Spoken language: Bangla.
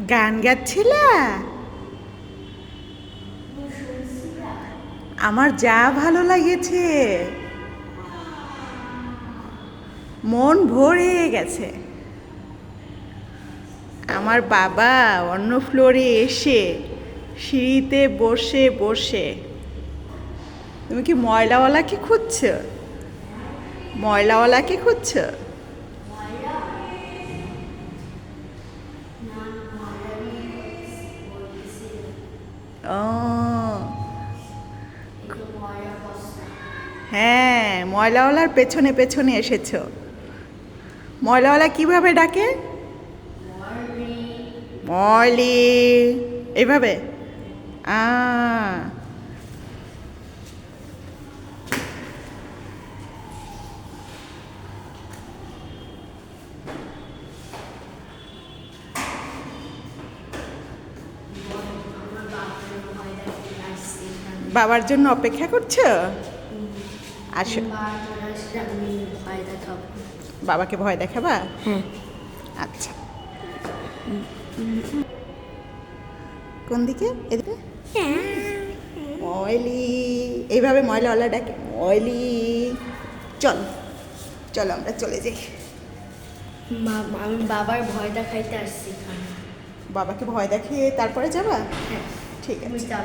গান গাচ্ছিলা? আমার যা ভালো লাগেছে, মন ভরে গেছে। আমার বাবা অন্য ফ্লোরে এসে সিঁড়িতে বসে বসে, তুমি কি ময়লাওয়ালাকে খুঁজছো? ময়লাওয়ালাকে খুঁজছো? ও হ্যাঁ, ময়লাওয়ালার পেছনে পেছনে এসেছো। ময়লাওয়ালা কিভাবে ডাকে? ময়লি, এইভাবে। আ বাবার জন্য অপেক্ষা করছো? আসো, বাবাকে ভয় দেখাবা? আচ্ছা, কোন দিকে? এদিকে। ময়লি, এইভাবে ময়লাওয়ালা ডাকে, ময়লি। চলো চলো, আমরা চলে যাই। আমি বাবার ভয় দেখাইতে আসছি এখানে। বাবাকে ভয় দেখিয়ে তারপরে যাবা? হ্যাঁ, ঠিক আছে। তুমি যাও।